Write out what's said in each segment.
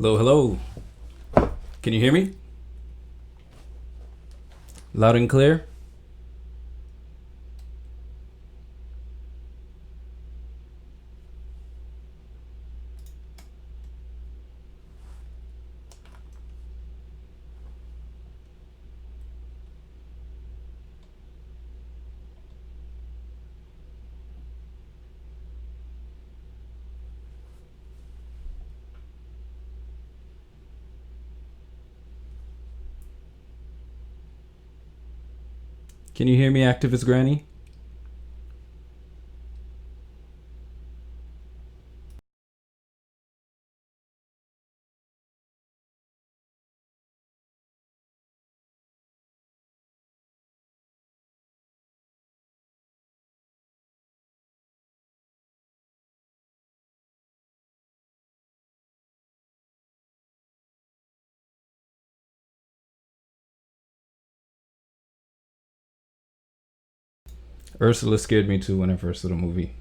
Hello, hello. Can you hear me? Loud and clear? Can you hear me, Activist Granny? Ursula scared me too when I first saw the movie.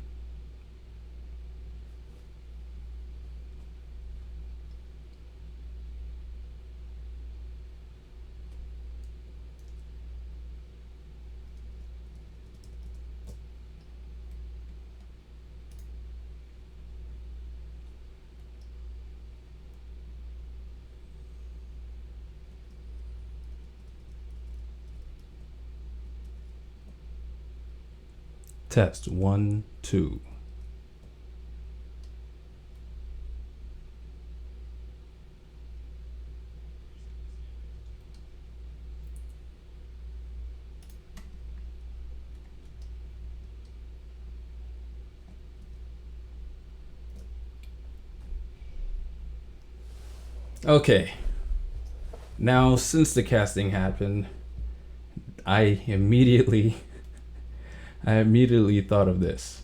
Test 1, 2. Okay. Now, since the casting happened, I immediately thought of this.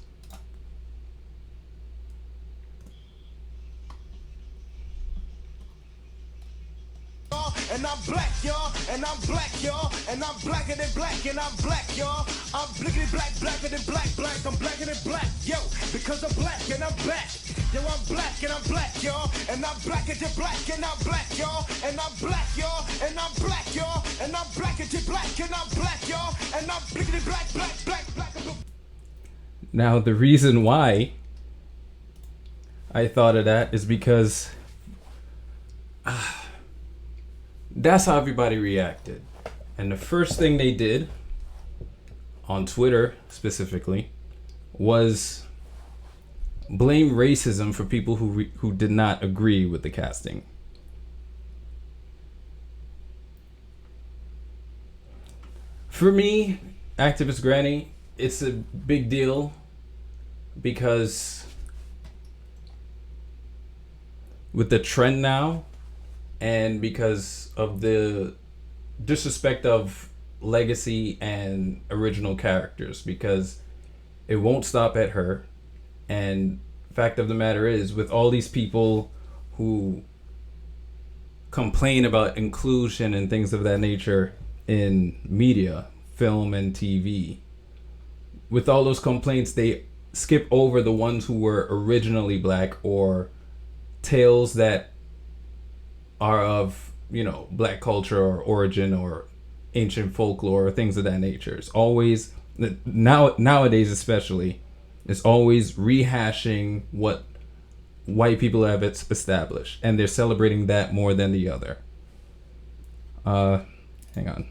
And I'm black, y'all, and I'm black, y'all, and I'm blacker than black, and I'm black, y'all. I'm blickety black, blacker than black, black, I'm blacker than black, yo, because I'm black and I'm black. Yo, I'm black and I'm black, y'all, and I'm blacker than black, and I'm black, y'all, and I'm black, y'all, and I'm black, y'all, and I'm blacker than black, and I'm black, y'all, and I'm blickety black, black, black, black. Now, the reason why I thought of that is because that's how everybody reacted. And the first thing they did on Twitter specifically was blame racism for people who did not agree with the casting. For me, Activist Granny, it's a big deal because with the trend now and because of the disrespect of legacy and original characters, because it won't stop at her. And fact of the matter is, with all these people who complain about inclusion and things of that nature in media, film and TV, with all those complaints, they skip over the ones who were originally black, or tales that are of, black culture or origin or ancient folklore or things of that nature. It's always, nowadays especially, it's always rehashing what white people have established, and they're celebrating that more than the other. Hang on.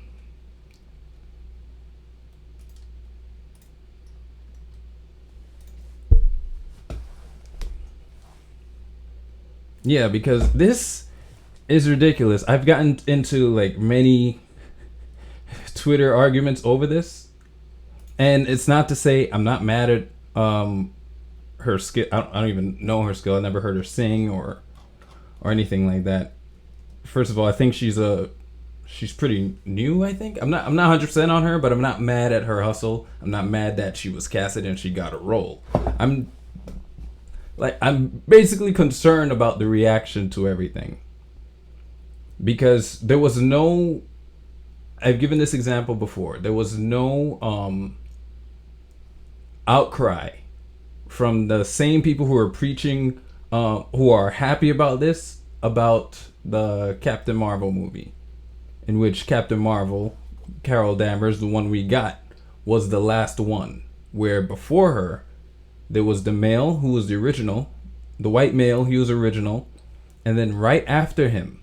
Yeah, because this is ridiculous. I've gotten into like many Twitter arguments over this, and it's not to say I'm not mad at her skill. I don't even know her skill. I never heard her sing or anything like that. First of all, I think she's pretty new. I think I'm not 100% on her, but I'm not mad at her hustle. I'm not mad that she was casted and she got a role. I'm basically concerned about the reaction to everything, because there was no, I've given this example before, there was no outcry from the same people who are preaching, who are happy about this, about the Captain Marvel movie, in which Captain Marvel, Carol Danvers, the one we got, was the last one. Where before her, there was the male who was the original, the white male, he was original, and then right after him,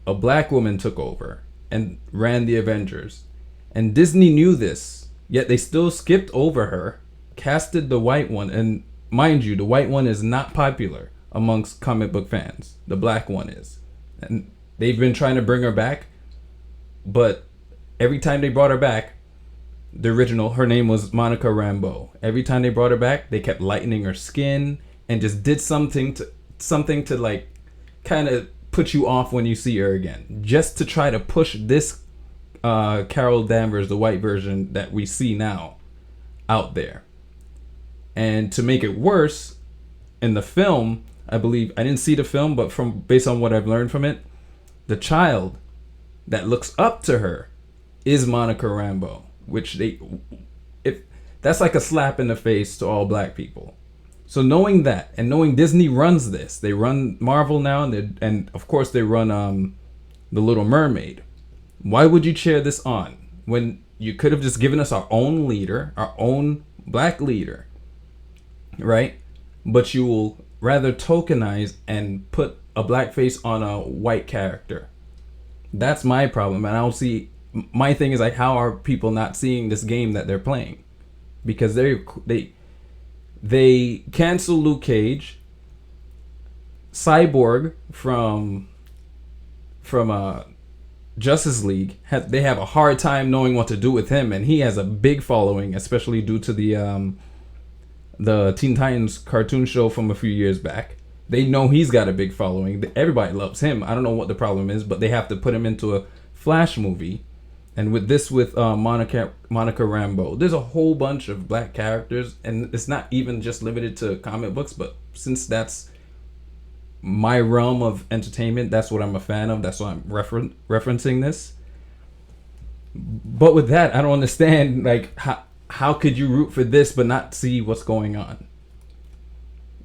a black woman took over and ran the Avengers. And Disney knew this, yet they still skipped over her, casted the white one, and mind you, the white one is not popular amongst comic book fans. The black one is. And they've been trying to bring her back, but every time they brought her back, the original, her name was Monica Rambeau. Every time they brought her back, they kept lightening her skin and just did something to like kind of put you off when you see her again, just to try to push this Carol Danvers, the white version that we see now, out there. And to make it worse, in the film, I believe, I didn't see the film, but from based on what I've learned from it, the child that looks up to her is Monica Rambeau, which that's like a slap in the face to all black people. So knowing that, and knowing Disney runs this, they run Marvel now, and of course they run The Little Mermaid. Why would you cheer this on when you could have just given us our own leader, our own black leader, right? But you will rather tokenize and put a black face on a white character. That's my problem, and I don't see. My thing is like, how are people not seeing this game that they're playing? Because they cancel Luke Cage, Cyborg from Justice League. They have a hard time knowing what to do with him, and he has a big following, especially due to the Teen Titans cartoon show from a few years back. They know he's got a big following. Everybody loves him. I don't know what the problem is, but they have to put him into a Flash movie. And with Monica Rambeau, there's a whole bunch of black characters, and it's not even just limited to comic books, but since that's my realm of entertainment, that's what I'm a fan of, that's why I'm referencing this. But with that, I don't understand, like, how could you root for this but not see what's going on?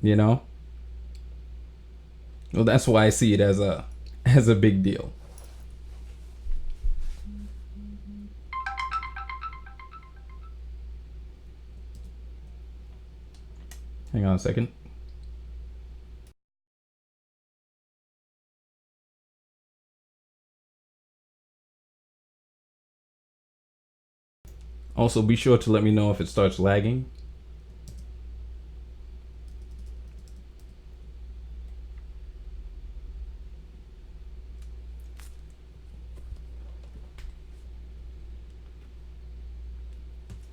You know? Well, that's why I see it as a big deal. Hang on a second. Also, be sure to let me know if it starts lagging.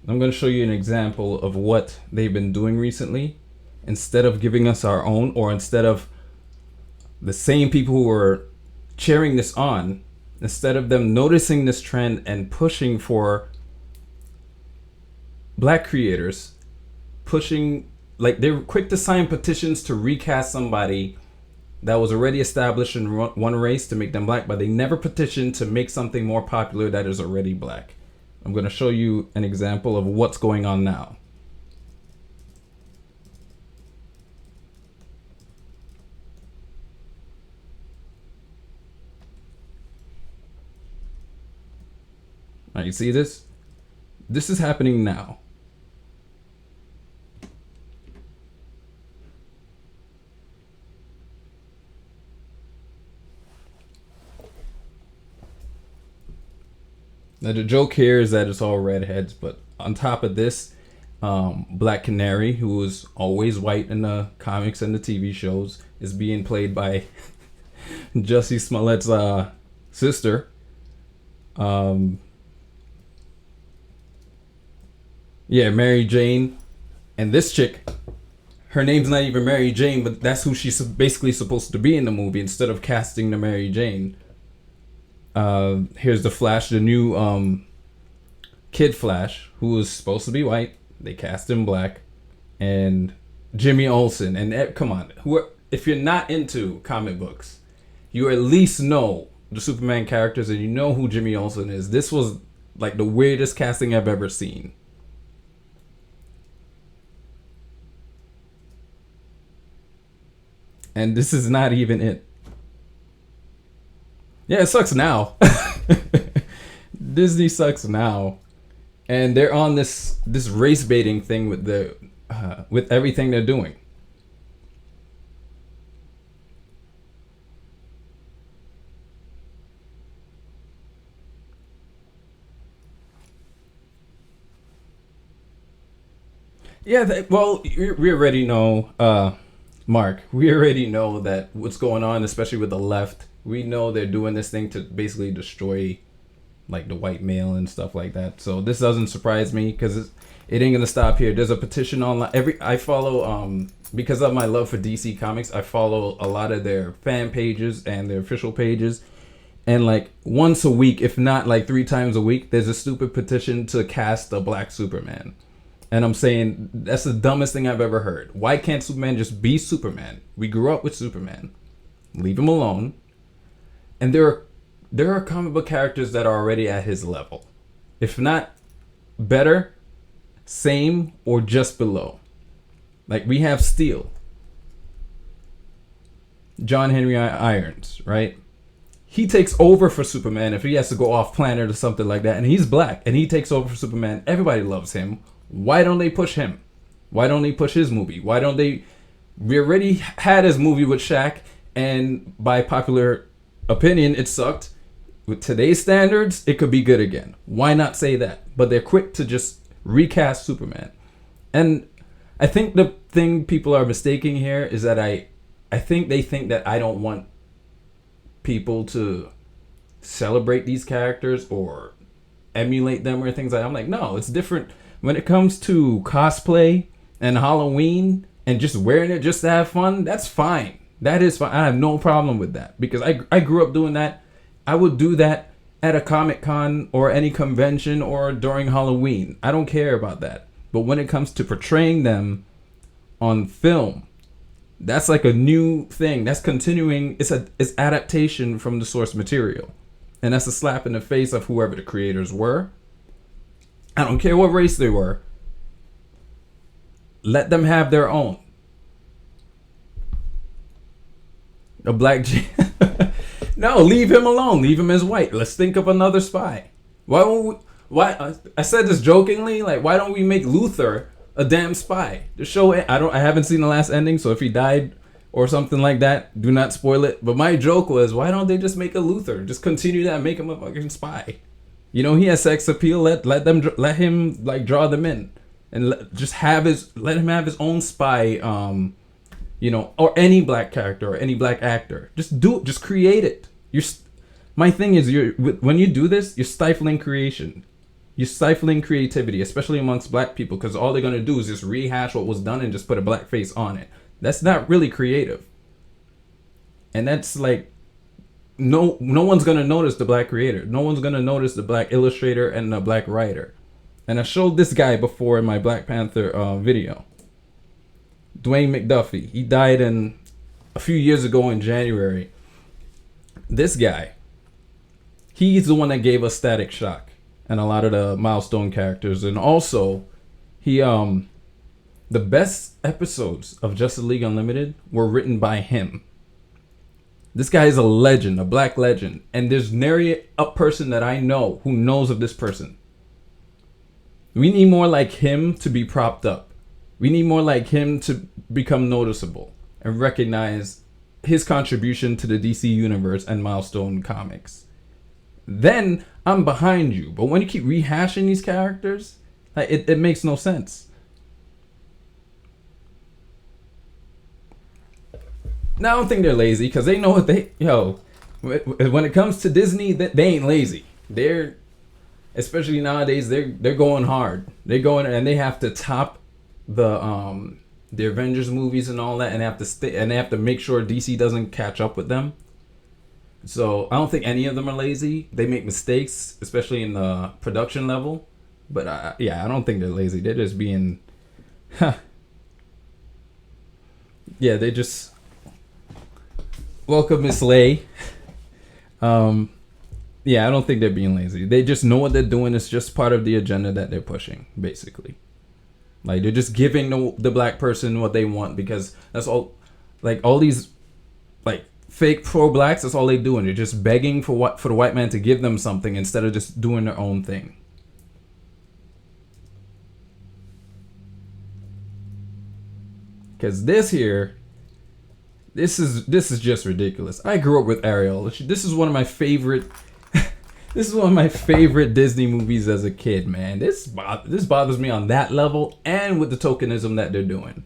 I'm going to show you an example of what they've been doing recently. Instead of giving us our own, or instead of the same people who were cheering this on, instead of them noticing this trend and pushing for black creators, pushing, like, they're quick to sign petitions to recast somebody that was already established in one race to make them black, but they never petitioned to make something more popular that is already black. I'm going to show you an example of what's going on now. All right, you see this? This is happening now. Now the joke here is that it's all redheads, but on top of this, Black Canary, who was always white in the comics and the TV shows, is being played by Jussie Smollett's sister. Yeah, Mary Jane. And this chick, her name's not even Mary Jane, but that's who she's basically supposed to be in the movie instead of casting the Mary Jane. Here's the Flash, the new Kid Flash, who was supposed to be white. They cast him black. And Jimmy Olsen. And come on, if you're not into comic books, you at least know the Superman characters and you know who Jimmy Olsen is. This was like the weirdest casting I've ever seen. And this is not even it. Yeah, it sucks now. Disney sucks now, and they're on this race baiting thing with the with everything they're doing. Yeah, well, we already know, Mark. We already know that what's going on, especially with the left. We know they're doing this thing to basically destroy, like, the white male and stuff like that. So this doesn't surprise me because it ain't gonna stop here. There's a petition online. I follow because of my love for DC Comics. I follow a lot of their fan pages and their official pages. And like once a week, if not like 3 times a week, there's a stupid petition to cast a black Superman. And I'm saying that's the dumbest thing I've ever heard. Why can't Superman just be Superman? We grew up with Superman. Leave him alone. And there are comic book characters that are already at his level. If not better, same, or just below. Like we have Steel. John Henry Irons, right? He takes over for Superman if he has to go off planet or something like that. And he's black and he takes over for Superman. Everybody loves him. Why don't they push him? Why don't they push his movie? Why don't they? We already had his movie with Shaq, and by popular opinion, it sucked. With today's standards, it could be good again. Why not say that? But they're quick to just recast Superman. And I think the thing people are mistaking here is that I think they think that I don't want people to celebrate these characters or emulate them or things like that. I'm like, no, it's different. When it comes to cosplay and Halloween and just wearing it just to have fun, that's fine. That is fine. I have no problem with that because I grew up doing that. I would do that at a Comic-Con or any convention or during Halloween. I don't care about that. But when it comes to portraying them on film, that's like a new thing. That's continuing. It's adaptation from the source material. And that's a slap in the face of whoever the creators were. I don't care what race they were. Let them have their own. A black No, leave him alone. Leave him as white. Let's think of another spy. Why won't we? Why I said this jokingly, like why don't we make Luther a damn spy? The show I haven't seen the last ending, so if he died or something like that, do not spoil it. But my joke was, why don't they just make a Luther? Just continue that, make him a fucking spy. You know, he has sex appeal. Let him like draw them in, and let him have his own spy. You know, or any black character or any black actor. Just create it. My thing is, when you do this, you're stifling creation. You're stifling creativity, especially amongst black people, because all they're gonna do is just rehash what was done and just put a black face on it. That's not really creative, and that's like. No one's gonna notice the black creator. No one's gonna notice the black illustrator and the black writer. And I showed this guy before in my Black Panther video. Dwayne McDuffie. He died a few years ago in January. This guy, he's the one that gave us Static Shock and a lot of the milestone characters. And also, he the best episodes of Justice League Unlimited were written by him. This guy is a legend, a black legend. And there's nary a person that I know who knows of this person. We need more like him to be propped up. We need more like him to become noticeable and recognize his contribution to the DC universe and Milestone Comics. Then I'm behind you. But when you keep rehashing these characters, like it makes no sense. Now, I don't think they're lazy because they know what when it comes to Disney, they ain't lazy. They're, especially nowadays, they're going hard. They're going and they have to top the Avengers movies and all that, and they have to make sure DC doesn't catch up with them. So I don't think any of them are lazy. They make mistakes, especially in the production level. But I don't think they're lazy. They're just being, they just. Welcome, Miss Lay. I don't think they're being lazy. They just know what they're doing. It's just part of the agenda that they're pushing, basically. Like, they're just giving the black person what they want because that's all. Like, all these, like, fake pro-blacks, that's all they doing. They're just begging for the white man to give them something instead of just doing their own thing. Because this is just ridiculous. I grew up with Ariel. This is one of my favorite. This is one of my favorite Disney movies as a kid, man. This bothers me on that level, and with the tokenism that they're doing.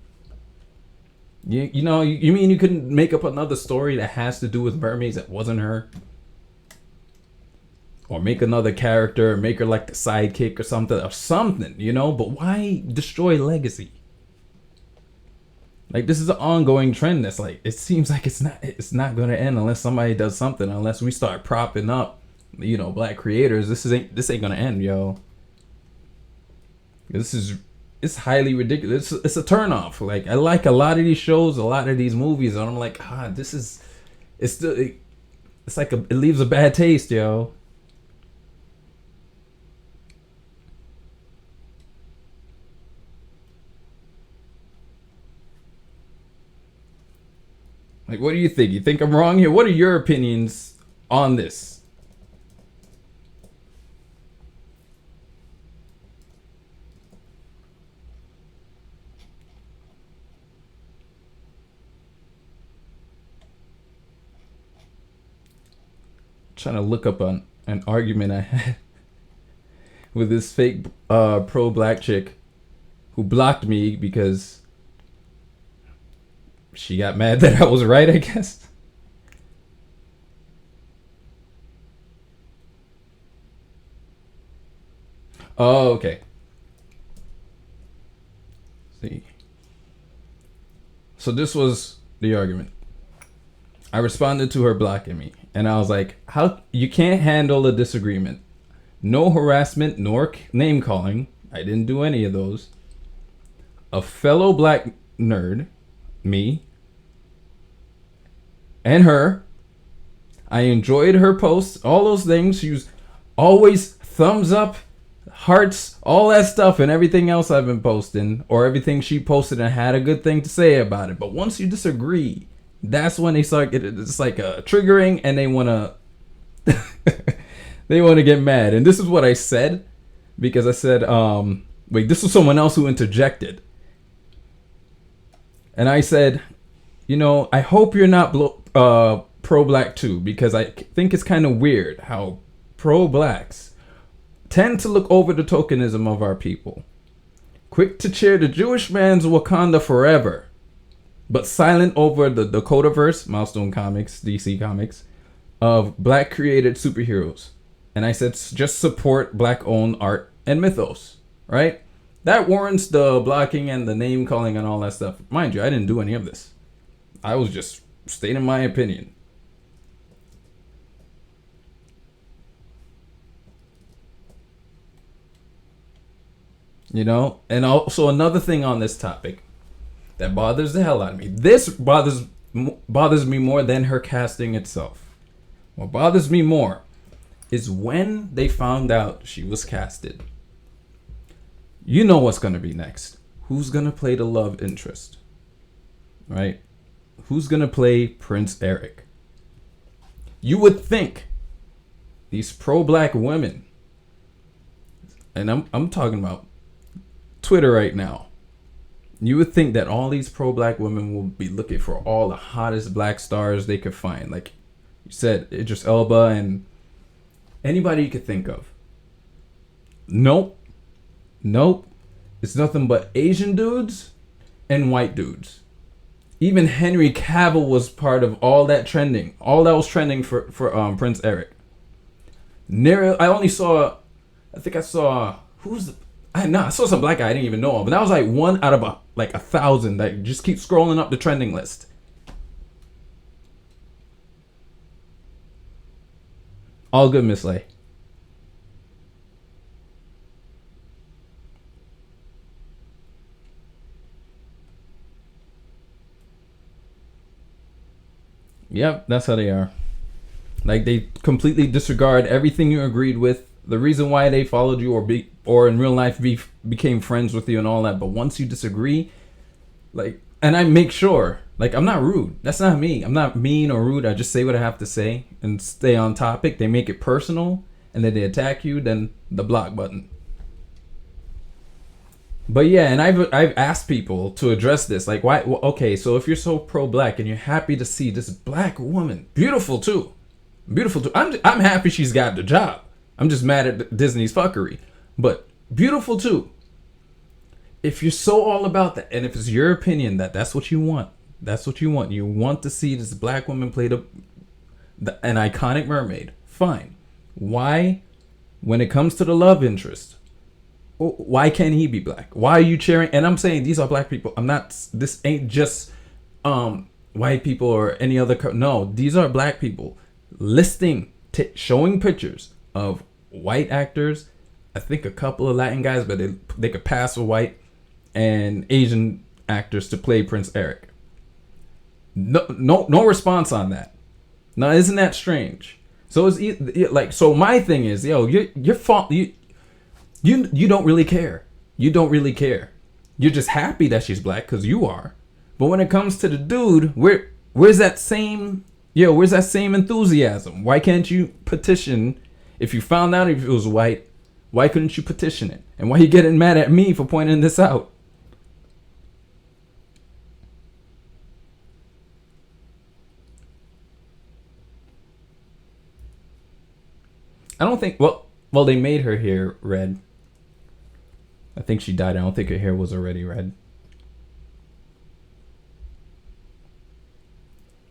You mean you couldn't make up another story that has to do with mermaids that wasn't her? Or make another character, make her like the sidekick or something, but why destroy legacy? Like, this is an ongoing trend that's like, it seems like it's not going to end unless somebody does something, unless we start propping up, black creators. This ain't going to end, yo. It's highly ridiculous. It's a turnoff. Like, I like a lot of these shows, a lot of these movies, and I'm like, it leaves a bad taste, yo. Like, what do you think? You think I'm wrong here? What are your opinions on this? Trying to look up an argument I had with this fake pro-black chick who blocked me because she got mad that I was right, I guess. Oh, okay. See. So this was the argument. I responded to her blocking me, and I was like, "How you can't handle a disagreement? No harassment nor name calling. I didn't do any of those. A fellow black nerd, me, and her. I enjoyed her posts, all those things. She was always thumbs up, hearts, all that stuff, and everything else I've been posting, or everything she posted and had a good thing to say about it. But once you disagree, that's when they start getting, it's like a triggering, and they want to get mad. And this is what I said, because I said, wait, this was someone else who interjected. And I said, I hope you're not pro-black too, because I think it's kind of weird how pro-blacks tend to look over the tokenism of our people. Quick to cheer the Jewish man's Wakanda forever, but silent over the Dakotaverse, Milestone Comics, DC Comics, of black created superheroes. And I said, just support black owned art and mythos, right? That warrants the blocking and the name calling and all that stuff. Mind you, I didn't do any of this. I was just stating my opinion. And also another thing on this topic that bothers the hell out of me. This bothers me more than her casting itself. What bothers me more is when they found out she was casted. You know what's going to be next. Who's going to play the love interest? Right? Who's going to play Prince Eric? You would think these pro-black women, and I'm talking about Twitter right now, you would think that all these pro-black women will be looking for all the hottest black stars they could find. Like you said, Idris Elba and anybody you could think of. Nope. It's nothing but Asian dudes and white dudes. Even Henry Cavill was part of all that trending. All that was trending for Prince Eric. I saw some black guy I didn't even know of, but that was like one out of 1,000 that just keep scrolling up the trending list. All good, Miss Lay. Yep, that's how they are. Like, they completely disregard everything you agreed with, the reason why they followed you, or in real life became friends with you and all that. But once you disagree, and I make sure Like, I'm not rude. That's not me. I'm not mean or rude. I just say what I have to say and stay on topic. They make it personal, and then they attack you, then the block button. But yeah, and I've asked people to address this. Like, why? Well, okay, so if you're so pro-black and you're happy to see this black woman, beautiful too, I'm happy she's got the job. I'm just mad at Disney's fuckery, but beautiful too. If you're so all about that, and if it's your opinion that that's what you want, that's what you want. You want to see this black woman play an iconic mermaid. Fine. Why, when it comes to the love interest, why can't he be black? Why are you cheering? And I'm saying these are black people. I'm not. This ain't just white people or any other. No, these are black people showing pictures of white actors. I think a couple of Latin guys, but they could pass for white, and Asian actors to play Prince Eric. No response on that. Now, isn't that strange? So it's like, so my thing is, yo, your fault. You don't really care. You don't really care. You're just happy that she's black because you are. But when it comes to the dude, where's that same enthusiasm? Why can't you petition? If you found out if it was white, why couldn't you petition it? And why are you getting mad at me for pointing this out? I don't think, well, they made her hair red. I think she dyed. I don't think her hair was already red.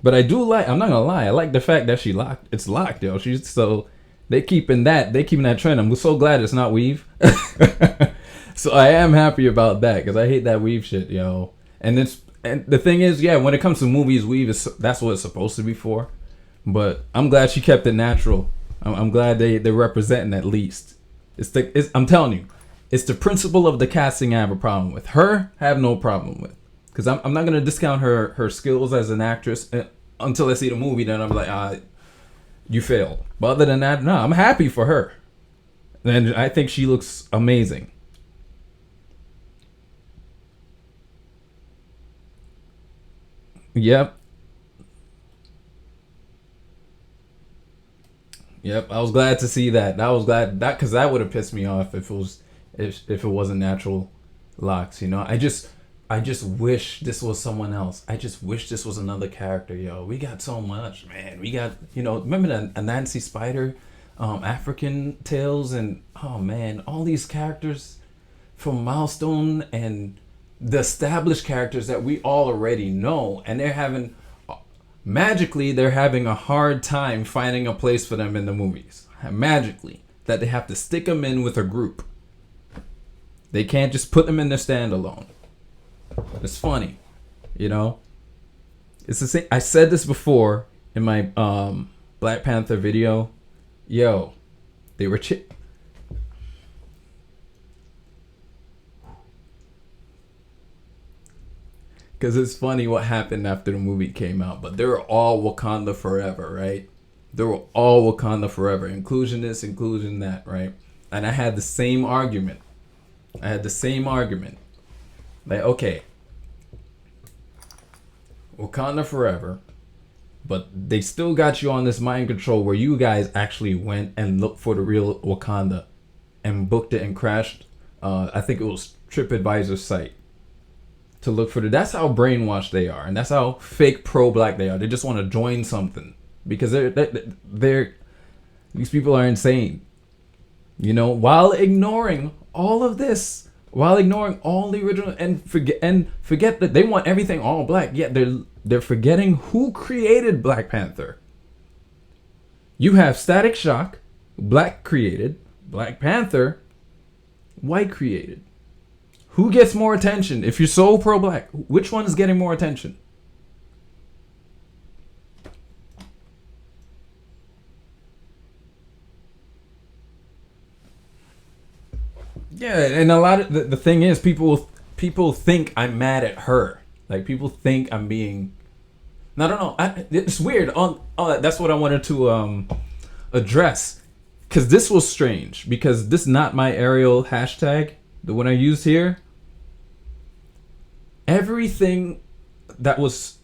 But I do like, I'm not gonna lie, I like the fact that she locked. It's locked, yo. They're keeping that trend. I'm so glad it's not weave. So I am happy about that, because I hate that weave shit, yo. And the thing is, yeah, when it comes to movies, that's what it's supposed to be for. But I'm glad she kept it natural. I'm glad they're representing at least. I'm telling you, it's the principle of the casting I have a problem with. Her, I have no problem with. Because I'm not going to discount her skills as an actress until I see the movie. Then I'm like, you failed. But other than that, no, I'm happy for her. And I think she looks amazing. Yep. I was glad to see that. Because that would have pissed me off if it wasn't natural locks. You know, I just wish this was someone else. I just wish this was another character, yo. We got so much, man. We got, remember a Nancy Spider, African Tales, and oh man, all these characters from Milestone and the established characters that we all already know, and they're having a hard time finding a place for them in the movies. Magically, that they have to stick them in with a group. They can't just put them in their standalone. It's funny, It's the same. I said this before in my Black Panther video. Yo, they were because it's funny what happened after the movie came out. But they were all Wakanda forever, right? They were all Wakanda forever. Inclusion this, inclusion that, right? And I had the same argument. Like, okay, Wakanda forever, but they still got you on this mind control where you guys actually went and looked for the real Wakanda and booked it and crashed. I think it was TripAdvisor's site to look for that's how brainwashed they are, and that's how fake pro-black they are. They just want to join something because they're these people are insane, while ignoring all of this. While ignoring all the original and forget that they want everything all black, yet they're forgetting who created Black Panther. You have Static Shock, black created, Black Panther, white created. Who gets more attention? If you're so pro-black, which one is getting more attention? Yeah, and a lot of the thing is people think I'm mad at her. Like, people think I'm being. I don't know. It's weird. That's what I wanted to address, because this was strange. Because this not my Ariel hashtag, the one I used here. Everything that was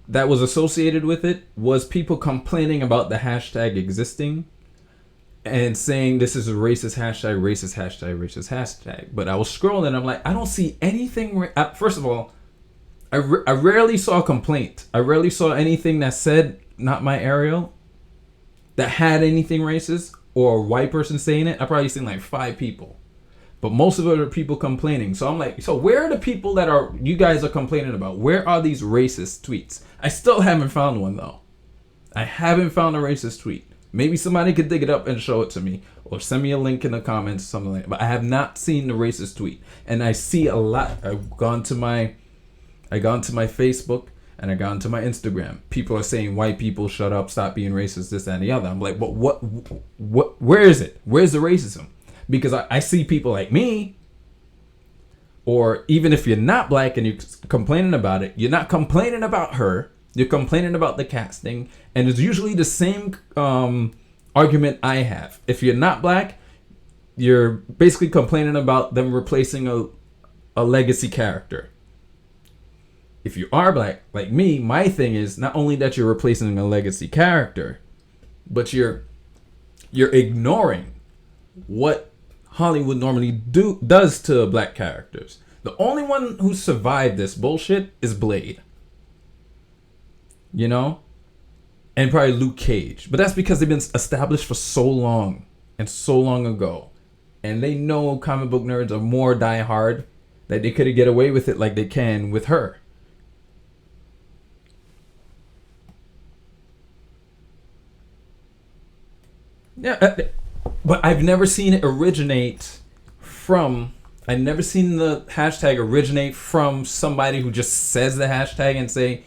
that was associated with it was people complaining about the hashtag existing and saying this is a racist hashtag, racist hashtag, racist hashtag. But I was scrolling, I'm like, I don't see anything. First of all, I rarely saw a complaint. I rarely saw anything that said "not my Ariel" that had anything racist, or a white person saying it. I probably seen like 5 people, but most of it are people complaining. So I'm like, so where are the people that are you guys are complaining about? Where are these racist tweets? I still haven't found one though. I haven't found a racist tweet. Maybe somebody could dig it up and show it to me, or send me a link in the comments, something like that. But I have not seen the racist tweet, and I see a lot. I've gone to my Facebook, and I gone to my Instagram. People are saying white people shut up, stop being racist, this and the other. I'm like, but what, where is it? Where's the racism? Because I see people like me, or even if you're not black and you're complaining about it, you're not complaining about her. You're complaining about the casting, and it's usually the same argument I have. If you're not black, you're basically complaining about them replacing a legacy character. If you are black, like me, my thing is not only that you're replacing a legacy character, but you're ignoring what Hollywood normally does to black characters. The only one who survived this bullshit is Blade. You know? And probably Luke Cage. But that's because they've been established for so long and so long ago. And they know comic book nerds are more diehard that they could get away with it like they can with her. Yeah, but I've never seen it originate from... I've never seen the hashtag originate from somebody who just says the hashtag and say,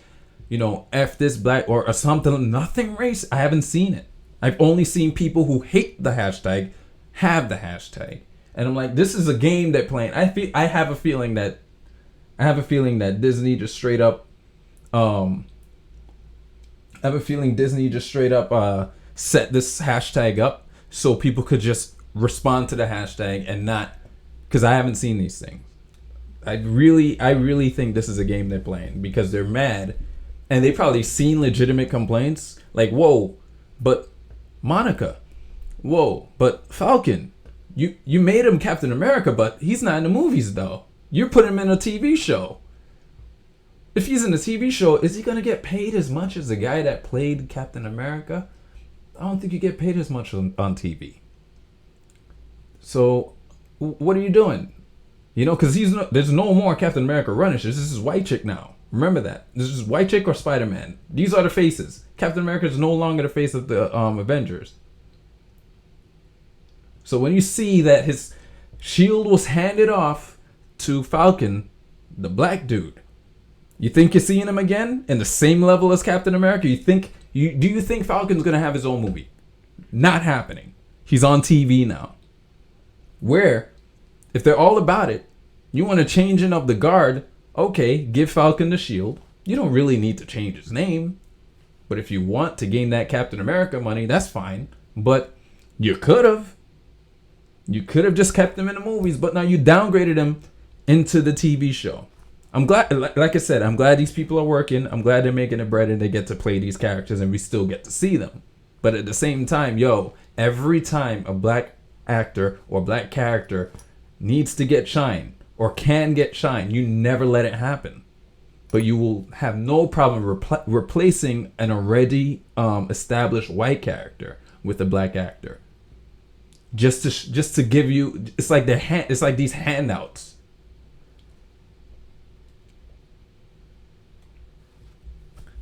you know, F this black or something, nothing race. I haven't seen it. I've only seen people who hate the hashtag have the hashtag. And I'm like, this is a game they're playing. I have a feeling that Disney just straight up set this hashtag up so people could just respond to the hashtag and not, because I haven't seen these things. I really think this is a game they're playing because they're mad. And they probably seen legitimate complaints like, whoa, but Monica, whoa, but Falcon, you made him Captain America, but he's not in the movies though. You're putting him in a TV show. If he's in a TV show, is he going to get paid as much as the guy that played Captain America? I don't think you get paid as much on TV. So what are you doing? You know, because there's no more Captain America running. This is white chick now. Remember that. This is white chick or Spider-Man. These are the faces. Captain America is no longer the face of the Avengers. So when you see that his shield was handed off to Falcon, the black dude, you think you're seeing him again in the same level as Captain America? Do you think Falcon's gonna have his own movie? Not happening. He's on TV now. Where, if they're all about it, you want a changing of the guard. Okay, give Falcon the shield. You don't really need to change his name. But if you want to gain that Captain America money, that's fine. But you could have. You could have just kept him in the movies, but now you downgraded him into the TV show. I'm glad, like I said, I'm glad these people are working. I'm glad they're making it bread and they get to play these characters and we still get to see them. But at the same time, every time a black actor or black character needs to get shine, or can get shine, you never let it happen. But you will have no problem replacing an already established white character with a black actor. Just to give you, it's like it's like these handouts.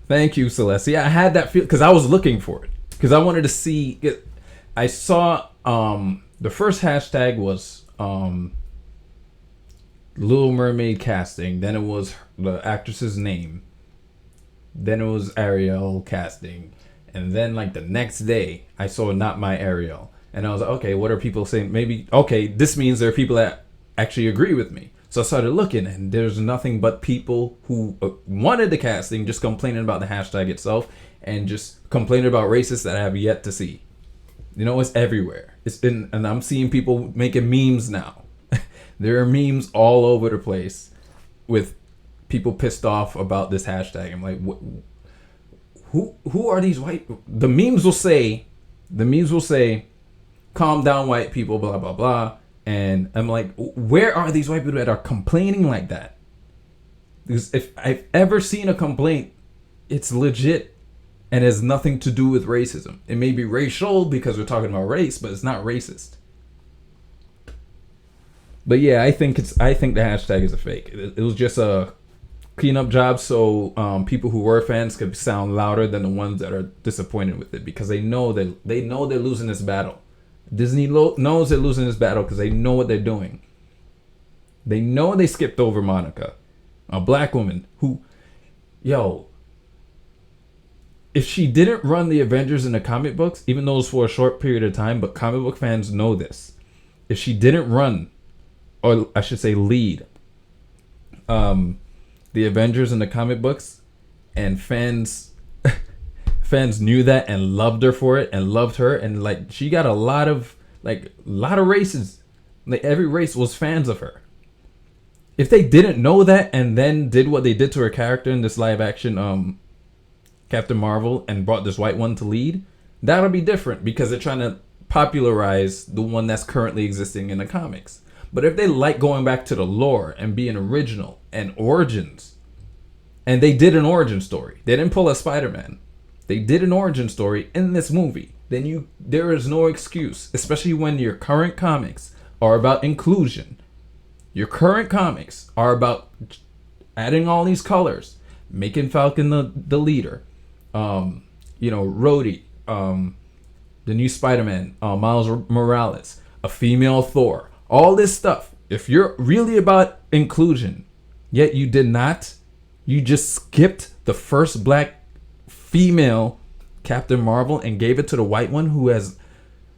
Thank you, Celeste. Yeah, I had that feel because I was looking for it because I wanted to see it. I saw the first hashtag was Little Mermaid casting, then it was the actress's name, then it was Ariel casting, and then like the next day I saw Not My Ariel, and I was like, okay, what are people saying? Maybe, okay, this means there are people that actually agree with me. So I started looking, and there's nothing but people who wanted the casting just complaining about the hashtag itself and just complaining about racists that I have yet to see. You know, it's everywhere. And I'm seeing people making memes now. There are memes all over the place with people pissed off about this hashtag. I'm like, who are these white? The memes will say, calm down, white people, blah blah blah. And I'm like, where are these white people that are complaining like that? Because if I've ever seen a complaint, it's legit and has nothing to do with racism. It may be racial because we're talking about race, but it's not racist. But yeah, I think the hashtag is a fake. It was just a cleanup job so people who were fans could sound louder than the ones that are disappointed with it, because they know they're losing this battle. Disney knows they're losing this battle because they know what they're doing. They know they skipped over Monica, a black woman who, if she didn't run the Avengers in the comic books, even though it was for a short period of time, but comic book fans know this. If she didn't run, or I should say lead, the Avengers in the comic books, and fans knew that and loved her for it and loved her, and like she got a lot of races. Like every race was fans of her. If they didn't know that and then did what they did to her character in this live action Captain Marvel and brought this white one to lead, that'll be different because they're trying to popularize the one that's currently existing in the comics. But if they like going back to the lore and being original and origins, and they did an origin story, they didn't pull a Spider-Man. They did an origin story in this movie. Then there is no excuse, especially when your current comics are about inclusion. Your current comics are about adding all these colors, making Falcon the leader, Rhodey, the new Spider-Man, Miles Morales, a female Thor, all this stuff. If you're really about inclusion, yet you just skipped the first black female Captain Marvel and gave it to the white one who has,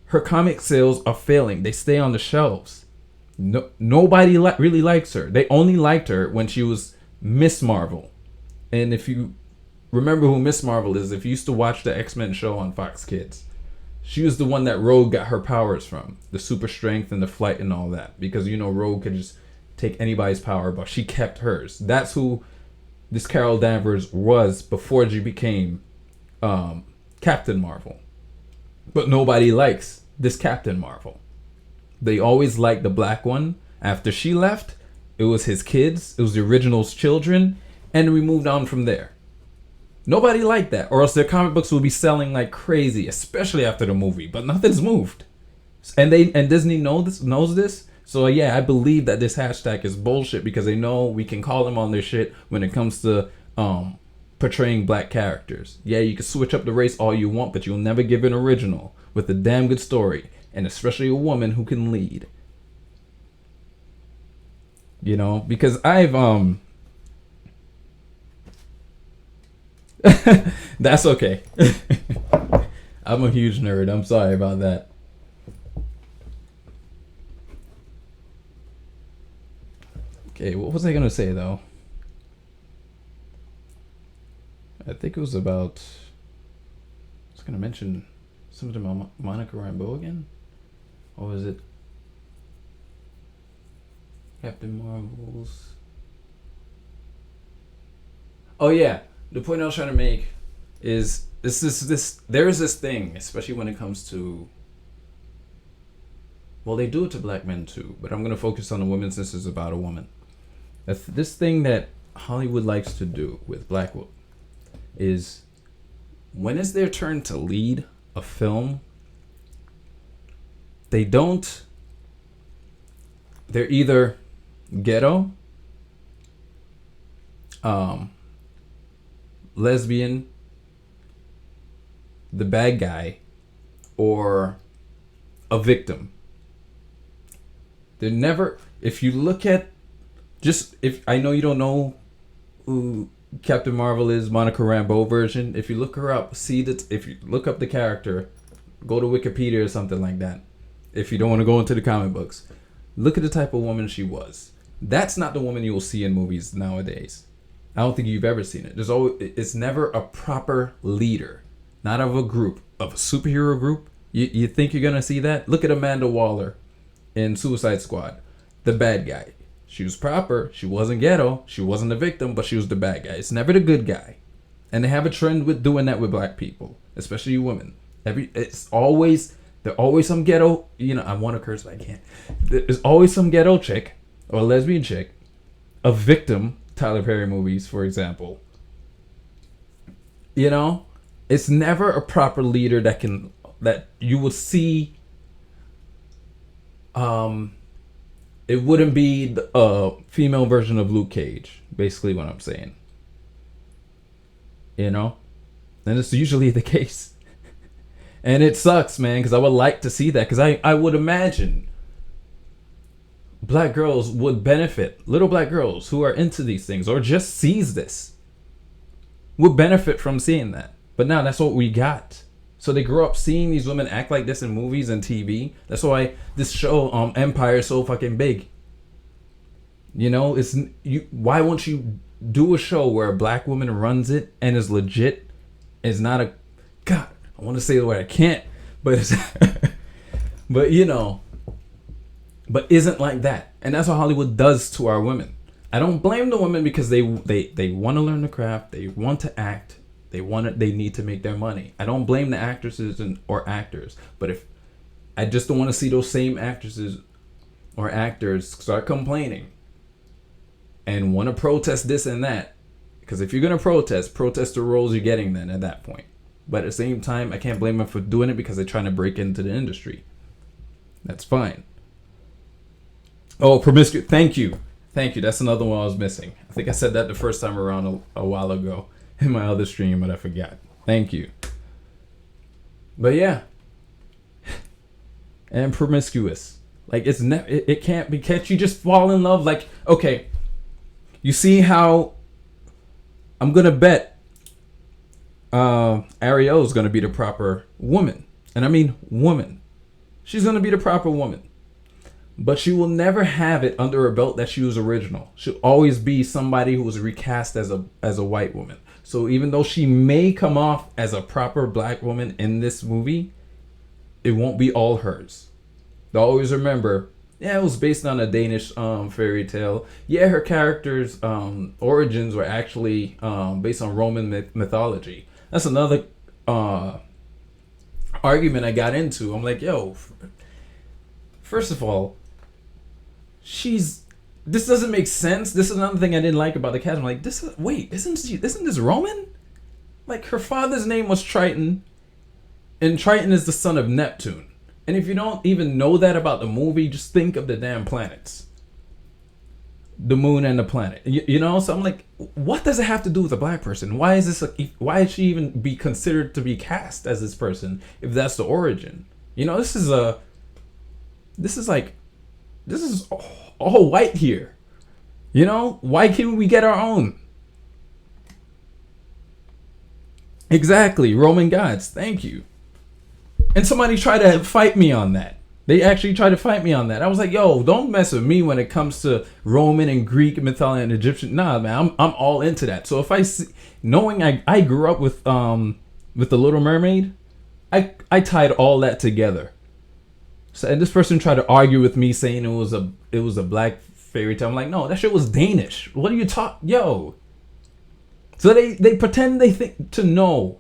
her comic sales are failing. They stay on the shelves. Nobody really likes her. They only liked her when she was Miss Marvel. And if you remember who Miss Marvel is, if you used to watch the X-Men show on Fox Kids, she was the one that Rogue got her powers from, the super strength and the flight and all that, because Rogue could just take anybody's power, but she kept hers. That's who this Carol Danvers was before she became Captain Marvel. But nobody likes this Captain Marvel. They always liked the black one. After she left, it was his kids, it was the original's children, and we moved on from there. Nobody liked that, or else their comic books would be selling like crazy, especially after the movie. But nothing's moved, and Disney knows this. So yeah, I believe that this hashtag is bullshit because they know we can call them on their shit when it comes to portraying black characters. Yeah, you can switch up the race all you want, but you'll never give an original with a damn good story, and especially a woman who can lead. Because I've that's okay. I'm a huge nerd. I'm sorry about that. Okay, what was I gonna say though? I think it was about. I was gonna mention something about Monica Rambeau again, or was it Captain Marvel's? Oh yeah, the point I was trying to make is there is this thing, especially when it comes to. Well, they do it to black men too, but I'm gonna focus on the women since it's about a woman. This thing that Hollywood likes to do with black women is, when it's their turn to lead a film, they're either ghetto, lesbian, the bad guy, or a victim. They're never, if you look at, if I know you don't know who Captain Marvel is, Monica Rambeau version. If you look her up, if you look up the character, go to Wikipedia or something like that. If you don't want to go into the comic books, look at the type of woman she was. That's not the woman you will see in movies nowadays. I don't think you've ever seen it. It's never a proper leader, not of a group, of a superhero group. You think you're gonna see that? Look at Amanda Waller in Suicide Squad, the bad guy. She was proper. She wasn't ghetto. She wasn't the victim, but she was the bad guy. It's never the good guy. And they have a trend with doing that with black people, especially women. There's always some ghetto. You know, I want to curse, but I can't. There's always some ghetto chick or lesbian chick, a victim. Tyler Perry movies, for example. You know, it's never a proper leader that you will see. It wouldn't be a female version of Luke Cage, basically what I'm saying. You know? And it's usually the case. And it sucks, man, because I would like to see that. Because I would imagine black girls would benefit. Little black girls who are into these things or just sees this would benefit from seeing that. But now that's what we got. So they grew up seeing these women act like this in movies and TV. That's why this show, Empire, is so fucking big. You know, why won't you do a show where a black woman runs it and is legit? Is not a, God, I want to say the word, I can't, but it's, but you know, but isn't like that. And that's what Hollywood does to our women. I don't blame the women because they want to learn the craft, they want to act. They need to make their money. I don't blame the actresses or actors, but if I just don't want to see those same actresses or actors start complaining and want to protest this and that, because if you're gonna protest the roles you're getting then at that point. But at the same time, I can't blame them for doing it because they're trying to break into the industry. That's fine. Oh, promiscuous. Thank you. That's another one I was missing. I think I said that the first time around a while ago in my other stream, but I forgot. Thank you. But yeah, and promiscuous. Like it can't be. Can't you just fall in love? Like, okay, you see how I'm gonna bet Ariel is gonna be the proper woman, and I mean woman. She's gonna be the proper woman, but she will never have it under her belt that she was original. She'll always be somebody who was recast as a white woman. So even though she may come off as a proper black woman in this movie, it won't be all hers. They'll always remember, yeah, it was based on a Danish fairy tale. Yeah, her character's origins were actually based on Roman mythology. That's another argument I got into. I'm like, yo, first of all, this doesn't make sense. This is another thing I didn't like about the cast. I'm like, isn't this Roman? Like, her father's name was Triton, and Triton is the son of Neptune. And if you don't even know that about the movie, just think of the damn planets. The moon and the planet. You know? So I'm like, what does it have to do with a black person? Why is she even be considered to be cast as this person if that's the origin? You know, this is all white here. You know, why can't we get our own? Exactly, Roman gods. Thank you. And somebody tried to fight me on that. They actually tried to fight me on that. I was like, yo, don't mess with me when it comes to Roman and Greek mythology and Egyptian. Nah, man, I'm all into that. So if I see, knowing I grew up with The Little Mermaid, I tied all that together. So, and this person tried to argue with me saying it was a black fairy tale. I'm like, no, that shit was Danish. What are you talking, yo? So they pretend they think to know,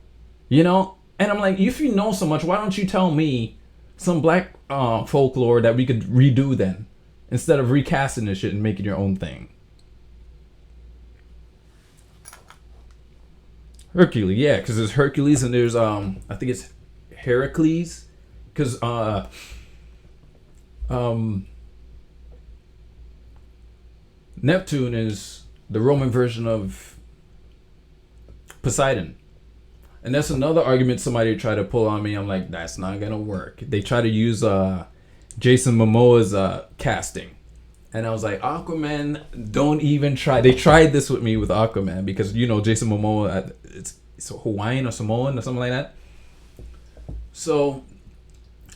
you know? And I'm like, if you know so much, why don't you tell me some black folklore that we could redo then, instead of recasting this shit and making your own thing? Hercules, yeah, because there's Hercules and there's I think it's Heracles, because Neptune is the Roman version of Poseidon. And that's another argument somebody tried to pull on me. I'm like, that's not gonna work. They try to use Jason Momoa's casting, and I was like, Aquaman, don't even try. They tried this with me with Aquaman because, you know, Jason Momoa, it's Hawaiian or Samoan or something like that. So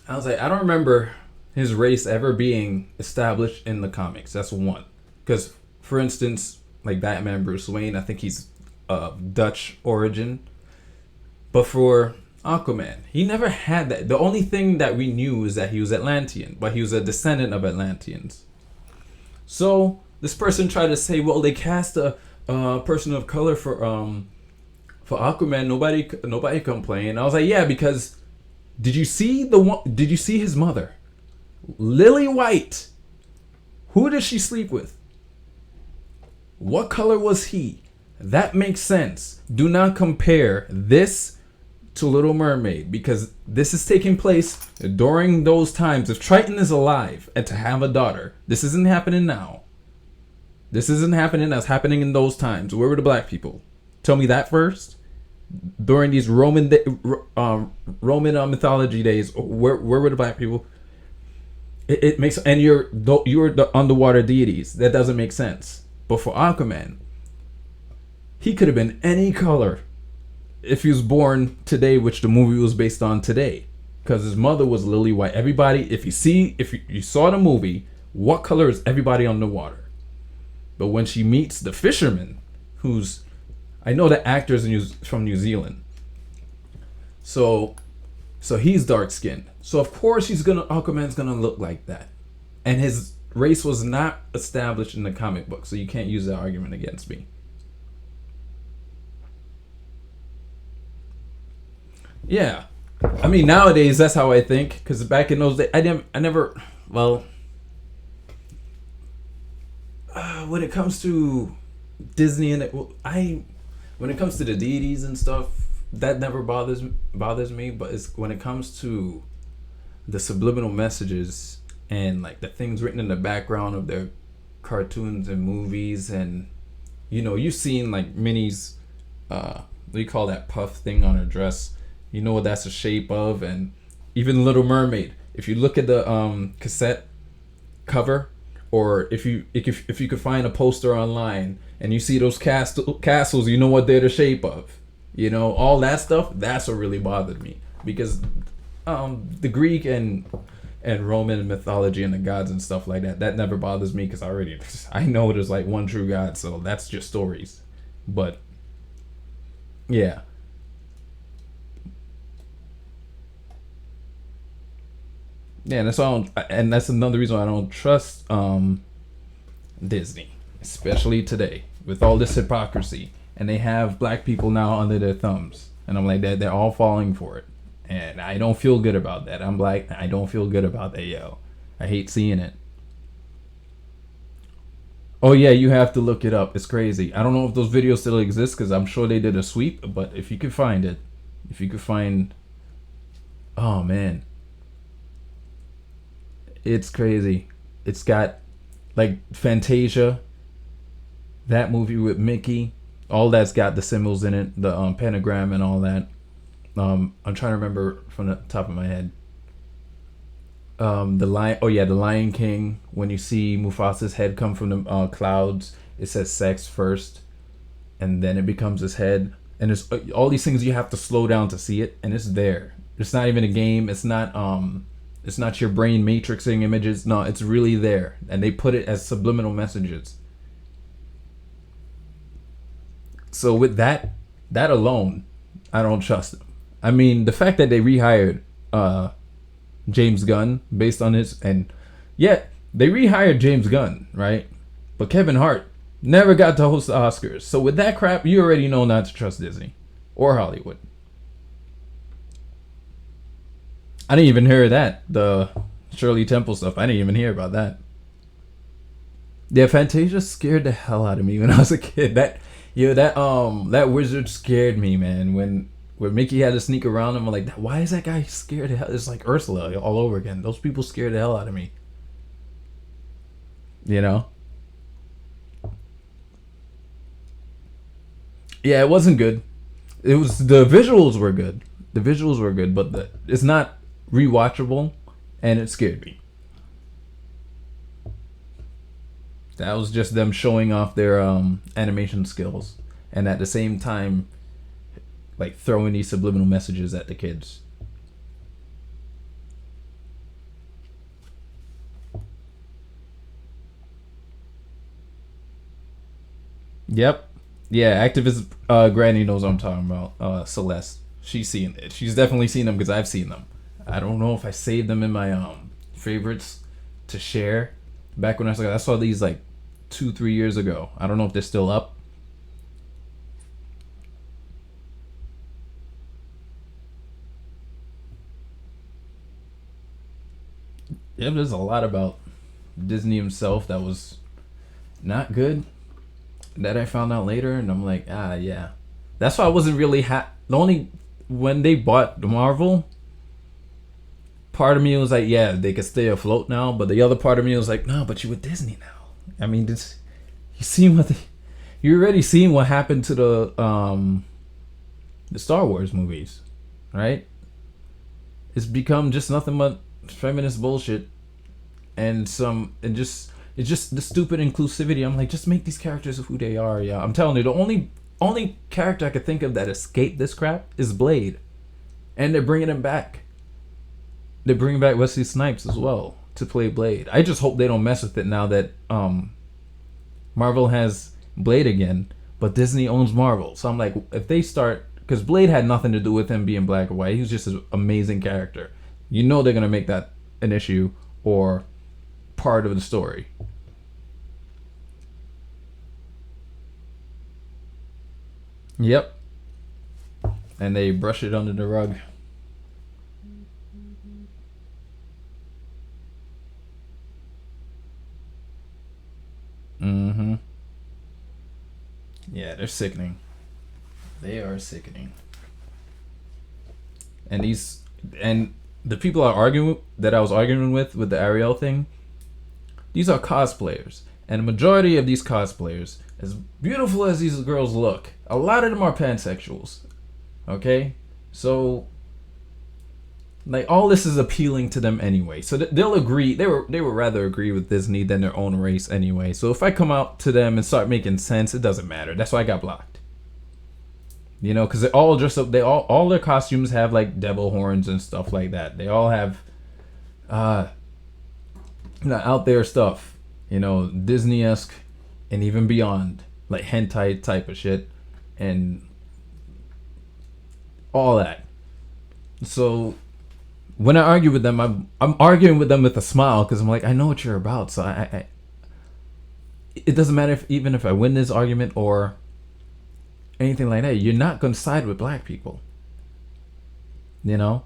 I was like, I don't remember his race ever being established in the comics. That's one. Because, for instance, like Batman, Bruce Wayne, I think he's Dutch origin. But for Aquaman, he never had that. The only thing that we knew is that he was Atlantean, but he was a descendant of Atlanteans. So This person tried to say, well, they cast a person of color for Aquaman. Nobody complained. I was like, yeah, because did you see his mother, Lily White? Who did she sleep with? What color was he? That makes sense. Do not compare this to Little Mermaid, because this is taking place during those times. If Triton is alive and to have a daughter, this isn't happening now. This isn't happening. That's happening in those times. Where were the black people? Tell me that first. During these Roman mythology days, where were the black people? It makes, and you're the underwater deities. That doesn't make sense. But for Aquaman, he could have been any color if he was born today, which the movie was based on today, because his mother was Lily White. Everybody, if you saw the movie, what color is everybody on the water? But when she meets the fisherman, who's, I know the actor's from New Zealand, so he's dark skinned. So of course Aquaman's gonna look like that, and his race was not established in the comic book, so you can't use that argument against me. Yeah, I mean nowadays that's how I think, because back in those days when it comes to Disney when it comes to the deities and stuff, that never bothers me. But it's when it comes to the subliminal messages and like the things written in the background of their cartoons and movies, and you've seen like Minnie's what do you call that puff thing on her dress? You know what that's the shape of. And even Little Mermaid, if you look at the cassette cover, or if you could find a poster online and you see those castles, you know what they're the shape of. All that stuff. That's what really bothered me, because the Greek and Roman mythology and the gods and stuff like that never bothers me, because I know there's like one true God, so that's just stories. But yeah. Yeah, and that's another reason why I don't trust Disney, especially today with all this hypocrisy. And they have black people now under their thumbs, and I'm like, they're all falling for it, and I don't feel good about that. I'm black, I don't feel good about that, yo. I hate seeing it. Oh yeah, you have to look it up. It's crazy. I don't know if those videos still exist, because I'm sure they did a sweep. But if you could find, oh man. It's crazy. It's got like Fantasia, that movie with Mickey, all that's got the symbols in it, the pentagram and all that. I'm trying to remember from the top of my head. The Lion King. When you see Mufasa's head come from the clouds, it says sex first, and then it becomes his head. And there's all these things you have to slow down to see it, and it's there. It's not even a game. It's not your brain matrixing images. No, it's really there. And they put it as subliminal messages. So with that alone, I don't trust them. I mean, the fact that they rehired James Gunn based on this, and yet they rehired James Gunn, right? But Kevin Hart never got to host the Oscars. So with that crap, you already know not to trust Disney or Hollywood. I didn't even hear that. The Shirley Temple stuff. I didn't even hear about that. Yeah, Fantasia scared the hell out of me when I was a kid. That wizard scared me, man. When Mickey had to sneak around him, I'm like, why is that guy scared the hell? It's like Ursula all over again. Those people scared the hell out of me. Yeah, it wasn't good. The visuals were good. But it's not rewatchable, and it scared me. That was just them showing off their animation skills, and at the same time like throwing these subliminal messages at the kids. Yep. Yeah, activist Granny knows what I'm talking about. Celeste. She's seen it. She's definitely seen them because I've seen them. I don't know if I saved them in my favorites to share. Back when I saw these like 2-3 years ago. I don't know if they're still up. Yeah, there's a lot about Disney himself that was not good that I found out later, and I'm like, yeah. That's why I wasn't really the only when they bought Marvel, part of me was like, yeah, they could stay afloat now, but the other part of me was like, no, but you with Disney now. I mean, this you seen what you already seen what happened to the Star Wars movies, right? It's become just nothing but feminist bullshit and it's just the stupid inclusivity. I'm like, just make these characters who they are. Yeah, I'm telling you, the only character I could think of that escaped this crap is Blade, and they're bringing him back. They're bringing back Wesley Snipes as well to play Blade. I just hope they don't mess with it now that Marvel has Blade again, but Disney owns Marvel. So I'm like, if they start, because Blade had nothing to do with him being black or white. He was just an amazing character. You know they're gonna make that an issue or part of the story. Yep. And they brush it under the rug. Mm-hmm. Yeah, they're sickening. They are sickening. And the people that I was arguing with the Ariel thing, these are cosplayers. And the majority of these cosplayers, as beautiful as these girls look, a lot of them are pansexuals. Okay? So, like, all this is appealing to them anyway. So they'll agree. They would rather agree with Disney than their own race anyway. So if I come out to them and start making sense, it doesn't matter. That's why I got blocked. You know, because they all dress up. All their costumes have like devil horns and stuff like that. They all have, out there stuff. You know, Disney-esque, and even beyond, like hentai type of shit, and all that. So when I argue with them, I'm arguing with them with a smile because I'm like, I know what you're about. So it doesn't matter even if I win this argument or anything like that. You're not gonna side with black people. You know.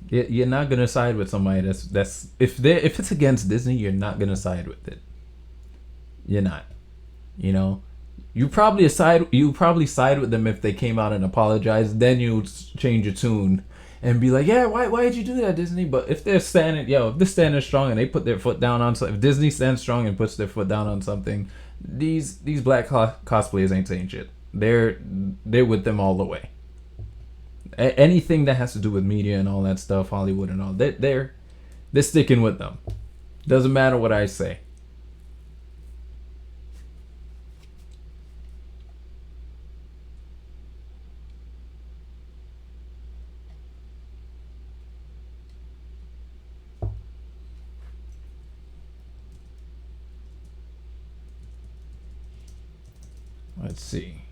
You're not gonna side with somebody that's if it's against Disney, you're not gonna side with it. You're not. You know. You probably side with them if they came out and apologized. Then you change your tune and be like, yeah, why did you do that, Disney? But if they're standing strong and they put their foot down on something, if Disney stands strong and puts their foot down on something, these black cosplayers ain't saying shit. They're with them all the way. Anything that has to do with media and all that stuff, Hollywood and all, they're sticking with them. Doesn't matter what I say. Let's see.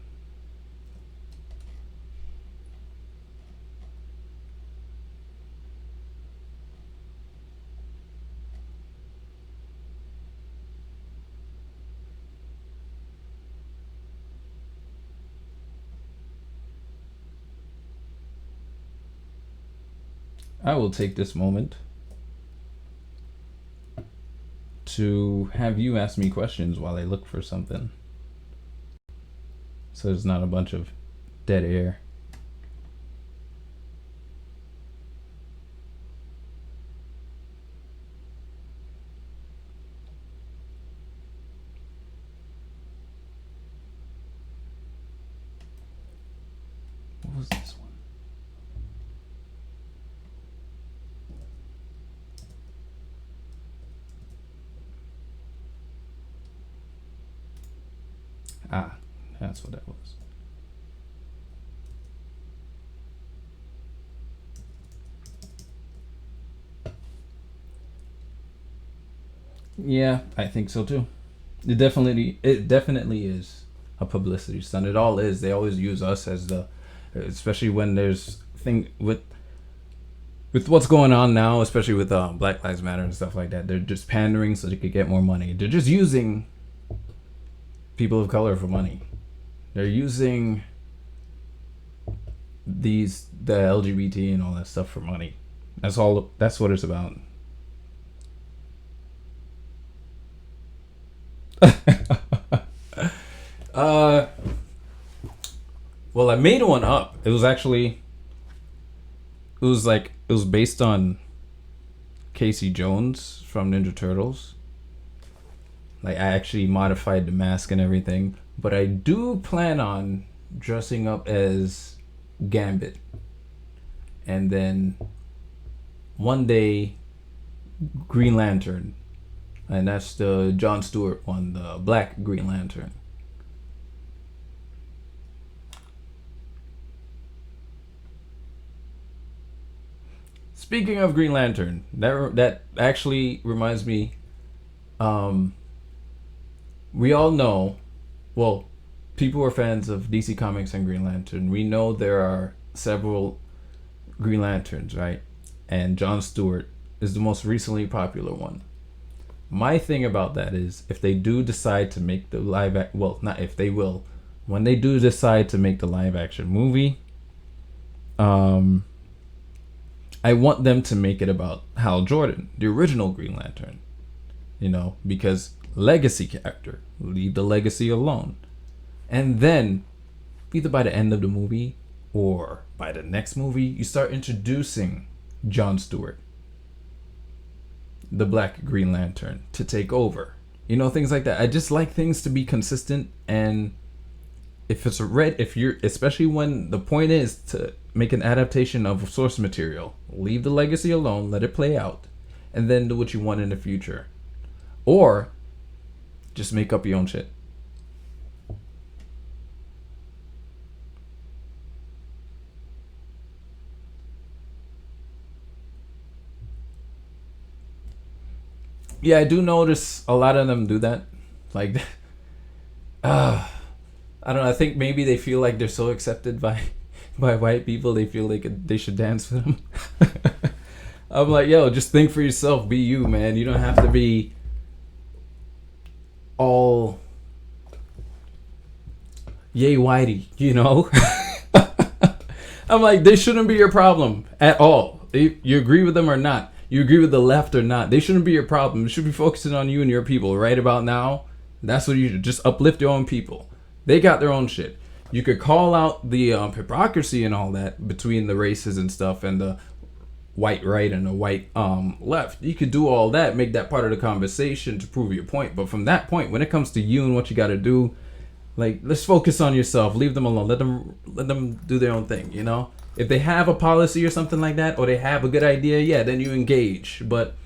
I will take this moment to have you ask me questions while I look for something. So there's not a bunch of dead air. What was this one? That's what that was. Yeah, I think so too. It definitely is a publicity stunt. It all is. They always use us as especially when there's thing with with what's going on now, especially with Black Lives Matter and stuff like that, they're just pandering so they could get more money. They're just using people of color for money. They're using the LGBT and all that stuff for money. That's all. That's what it's about. Well, I made one up. It was based on Casey Jones from Ninja Turtles. Like, I actually modified the mask and everything, but I do plan on dressing up as Gambit, and then one day Green Lantern, and that's the Jon Stewart one, the Black Green Lantern. Speaking of Green Lantern, that actually reminds me. We all know, well, people who are fans of DC Comics and Green Lantern, we know there are several Green Lanterns, right? And Jon Stewart is the most recently popular one. My thing about that is, if they do decide to make the well, not if they will, when they do decide to make the live action movie, I want them to make it about Hal Jordan, the original Green Lantern. You know, because legacy character, leave the legacy alone. And then, either by the end of the movie or by the next movie, you start introducing Jon Stewart, the Black Green Lantern, to take over. You know, things like that. I just like things to be consistent, and especially when the point is to make an adaptation of source material, leave the legacy alone, let it play out, and then do what you want in the future. Or just make up your own shit. Yeah, I do notice a lot of them do that. Like, I don't know. I think maybe they feel like they're so accepted by white people, they feel like they should dance for them. I'm like, yo, just think for yourself. Be you, man. You don't have to be all yay whitey, you know. I'm like, they shouldn't be your problem at all. You agree with them or not, you agree with the left or not, they shouldn't be your problem. You should be focusing on you and your people right about now. That's what you should just uplift your own people. They got their own shit. You could call out the hypocrisy and all that between the races and stuff, and the white right and the white left. You could do all that, make that part of the conversation to prove your point. But from that point, when it comes to you and what you got to do, like, let's focus on yourself. Leave them alone. Let them do their own thing. You know, if they have a policy or something like that, or they have a good idea, yeah, then you engage. But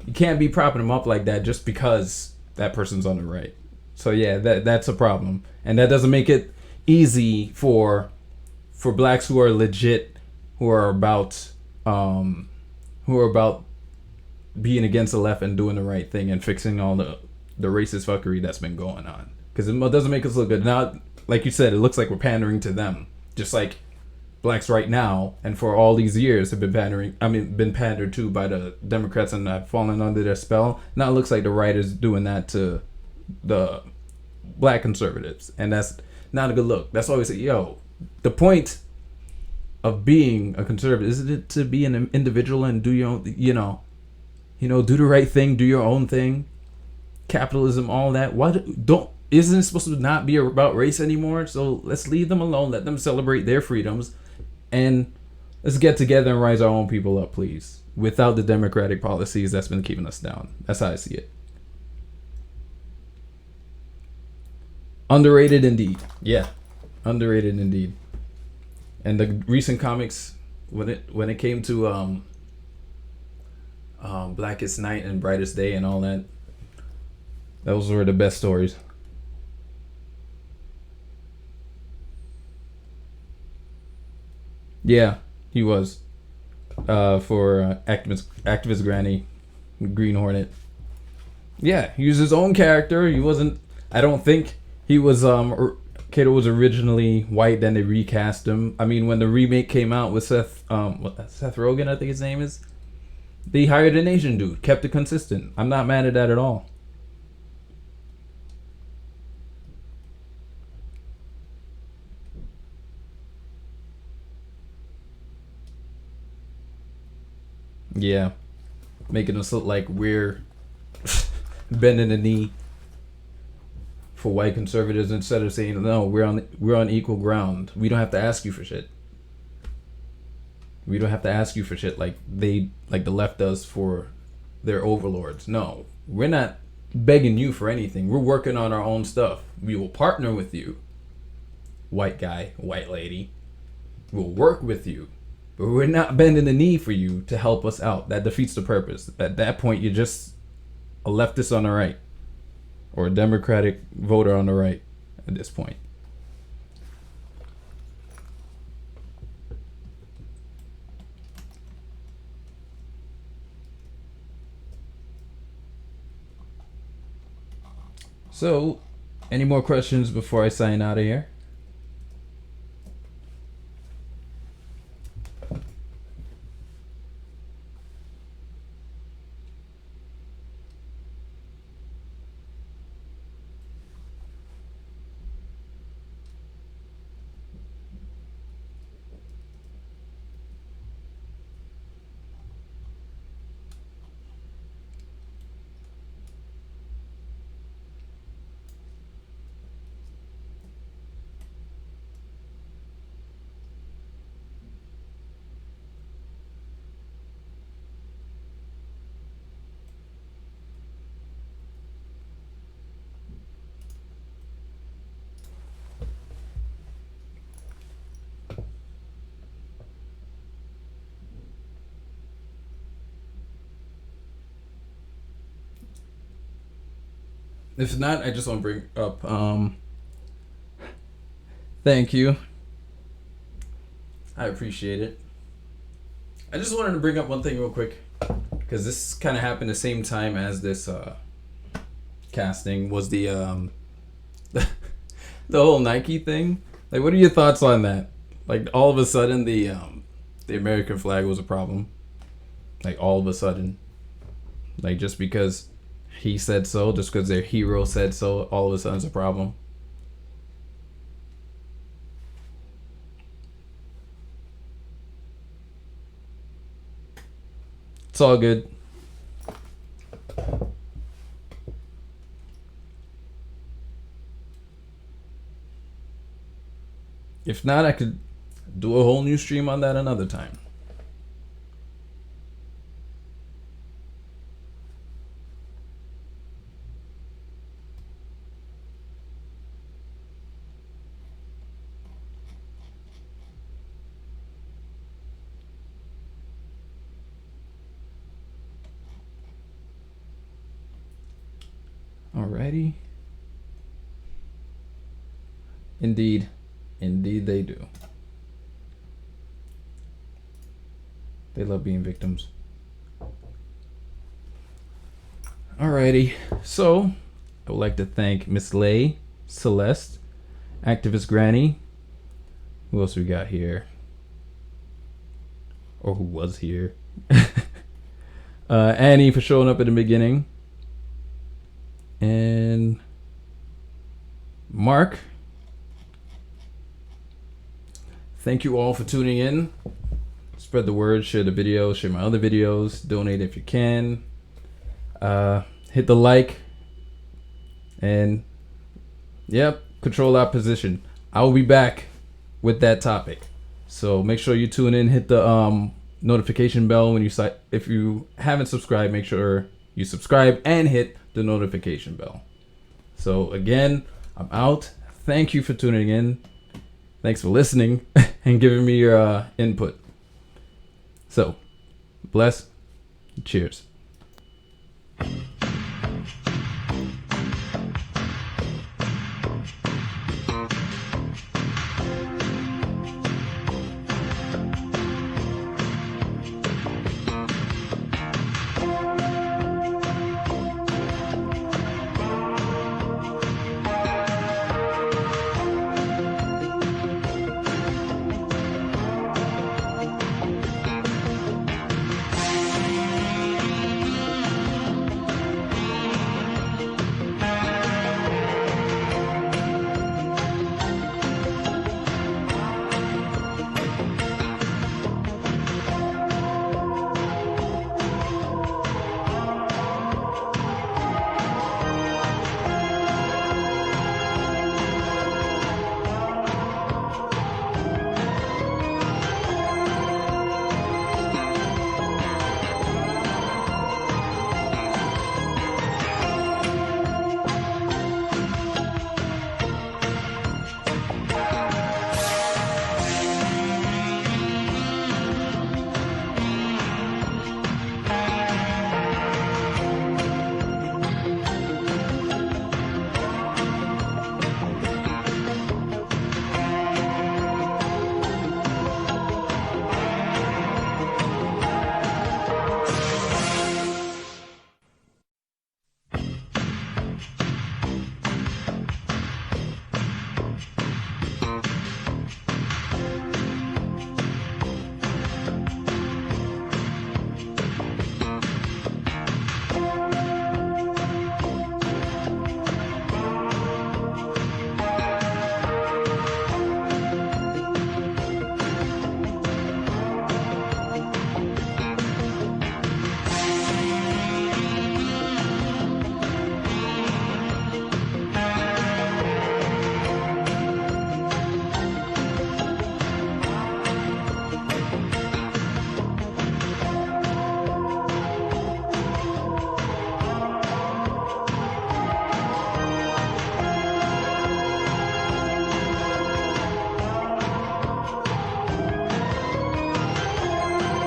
you can't be propping them up like that just because that person's on the right. So yeah, that's a problem, and that doesn't make it easy for blacks who are legit, who are about being against the left and doing the right thing and fixing all the racist fuckery that's been going on. Because it doesn't make us look good. Now, like you said, it looks like we're pandering to them. Just like blacks right now, and for all these years have been pandered to by the Democrats and have fallen under their spell. Now it looks like the right is doing that to the black conservatives. And that's not a good look. That's why we say, yo, the point of being a conservative, isn't it to be an individual and do your own, do the right thing, do your own thing, capitalism, all that. Isn't it supposed to not be about race anymore? So let's leave them alone, let them celebrate their freedoms, and let's get together and rise our own people up, please, without the democratic policies that's been keeping us down. That's how I see it. Underrated indeed. Yeah, underrated indeed. And the recent comics, when it came to Blackest Night and Brightest Day and all that, those were the best stories. Yeah, he was for activist Granny, Green Hornet. Yeah, he was his own character. He wasn't. I don't think he was Kato was originally white, then they recast him. I mean, when the remake came out with Seth Rogen, I think his name is, they hired an Asian dude, kept it consistent. I'm not mad at that at all. Yeah, making us look like we're bending the knee for white conservatives instead of saying no, we're on equal ground. We don't have to ask you for shit. We don't have to ask you for shit like the left does for their overlords. No, we're not begging you for anything. We're working on our own stuff. We will partner with you, white guy, white lady. We'll work with you. But we're not bending the knee for you to help us out. That defeats the purpose. At that point, you're just a leftist on the right. Or a Democratic voter on the right at this point. So, any more questions before I sign out of here? If not, I just want to bring up, thank you. I appreciate it. I just wanted to bring up one thing real quick, because this kind of happened the same time as this casting, was the the whole Nike thing. Like, what are your thoughts on that? Like, all of a sudden, the American flag was a problem. Like, all of a sudden. Like, just because he said so, just because their hero said so, all of a sudden it's a problem. It's all good. If not, I could do a whole new stream on that another time. Alrighty. Indeed. Indeed they do. They love being victims. Alrighty. So, I would like to thank Miss Lay, Celeste, Activist Granny. Who else we got here? Or who was here? Annie for showing up at the beginning. And Mark, thank you all for tuning in. Spread the word, share the video, share my other videos, donate if you can. Hit the like, and yep, control opposition. I will be back with that topic, so make sure you tune in. Hit the notification bell when if you haven't subscribed, make sure you subscribe and hit the notification bell. So again, I'm out. Thank you for tuning in. Thanks for listening and giving me your input. So, bless. Cheers.